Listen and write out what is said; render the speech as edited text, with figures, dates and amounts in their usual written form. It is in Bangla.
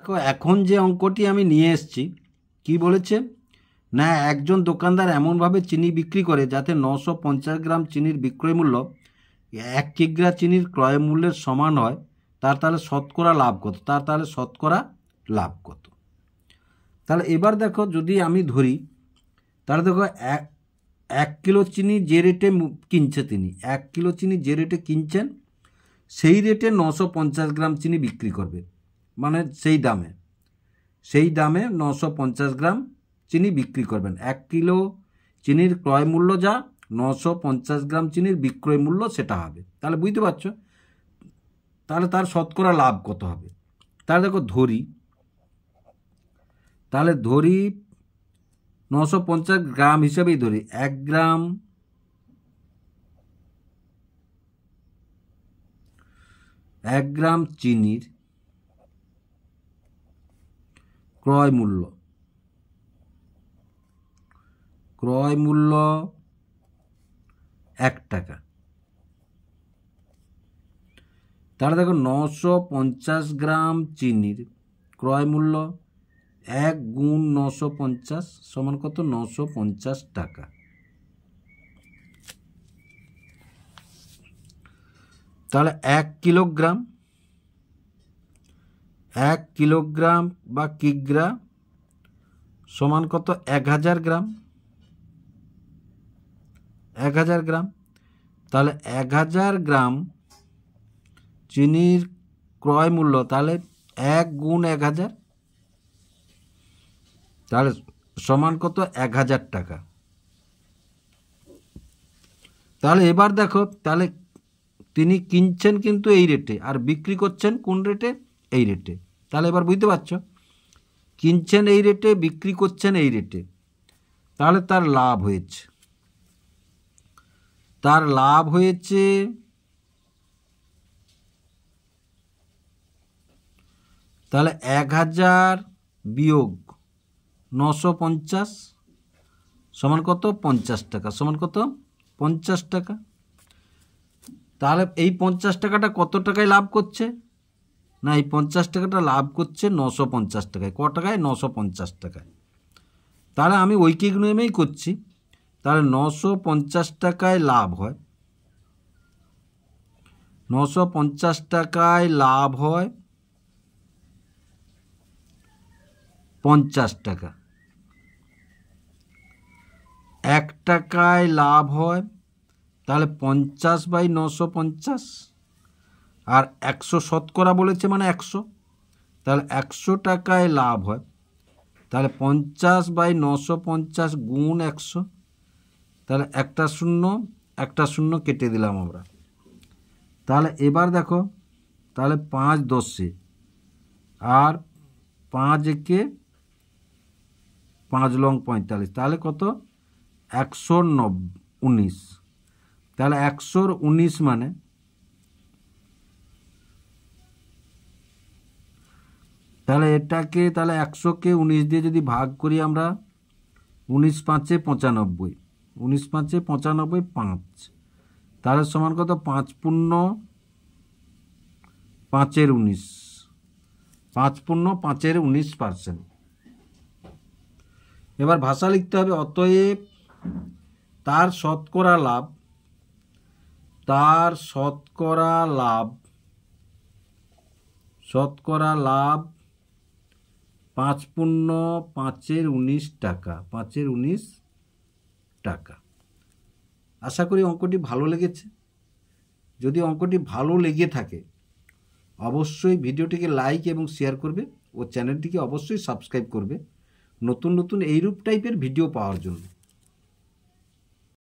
দেখো এখন যে অঙ্কটি আমি নিয়ে এসেছি কি বলেছে না, একজন দোকানদার এমনভাবে চিনি বিক্রি করে যাতে 950 গ্রাম চিনির বিক্রয় মূল্য 1 কিগ্রা চিনির ক্রয় মূল্যের সমান হয়, তাহলে শতকরা লাভ কত? তাহলে শতকরা লাভ কত? তাহলে এবার দেখো, যদি আমি ধরি তাহলে দেখো 1 কিলো চিনি যে রেটে কিনছে, তিনি 1 কিলো চিনি যে রেটে কিনছেন সেই রেটে 950 গ্রাম চিনি বিক্রি করবে, মানে সেই দামে 950 গ্রাম চিনি বিক্রি করবেন। 1 কিলো চিনির ক্রয় মূল্য যা, 950 গ্রাম চিনির বিক্রয় মূল্য সেটা হবে। তাহলে বুঝতে পারছো, তাহলে তার শতকরা লাভ কত হবে? তাহলে দেখো ধরি 950 গ্রাম হিসাবেই ধরি 1 গ্রাম চিনির ক্রয় মূল্য 1 টাকা। তাহলে দেখো 950 গ্রাম চিনির ক্রয় মূল্য 1 গুণ 950 সমান কত? 950 টাকা। তাহলে 1 কিলোগ্রাম বা কিগ্রা সমান কত? 1000 গ্রাম। 1000 গ্রাম। তাহলে 1000 গ্রাম চিনির ক্রয় মূল্য, তাহলে 1 গুণ 1000, তাহলে সমান কত? 1000 টাকা। তাহলে এবার দেখো, তাহলে তিনি কিনছেন কিন্তু এই রেটে আর বিক্রি করছেন কোন রেটে? এই রেটে। তাহলে এবার বুঝতে পারছো, কিনছেন এই রেটে, বিক্রি করছেন এই রেটে, তাহলে তার লাভ হয়েছে তাহলে 1000 বিয়োগ 950 সমান কত? 50 টাকা। সমান কত? 50 টাকা। তাহলে এই 50 টাকাটা কত টাকায় লাভ করছে? না, এই 50 টাকাটা লাভ করছে 950 টাকায়। ক টাকায়? 950 টাকায়। তাহলে আমি ঐকিক নিয়মেই করছি। তাহলে 950 টাকায় লাভ হয়, 950 টাকায় লাভ হয় 50 টাকা। 1 টাকায় লাভ হয়, তাহলে 50/950, আর 100 শতকরা বলেছে মানে 100, তাহলে 100 টাকায় লাভ হয়, তাহলে 50/950 গুণ 100, তাহলে একটা শূন্য কেটে দিলাম আমরা। তাহলে এবার দেখো, তাহলে 5 10 আর 5 একে 5 লং 45, তাহলে কত? 119। তাহলে 119 মানে, তাহলে এটাকে, তাহলে 100কে 19 দিয়ে যদি ভাগ করি আমরা, 19 5 95, 19 5 95, 5, তাহলে সমান কত? 5 পূর্ণ 5 19, 5 পূর্ণ 5 19%। এবার ভাষা লিখতে হবে। অতএব তার শতকরা লাভ 5 পূর্ণ 5 19 টাকা। 5 19 টাকা। আশা করি অঙ্কটি ভালো লেগেছে। যদি অঙ্কটি ভালো লেগে থাকে অবশ্যই ভিডিওটিকে লাইক এবং শেয়ার করবে ও চ্যানেলটিকে অবশ্যই সাবস্ক্রাইব করবে নতুন নতুন এইরূপ টাইপের ভিডিও পাওয়ার জন্য।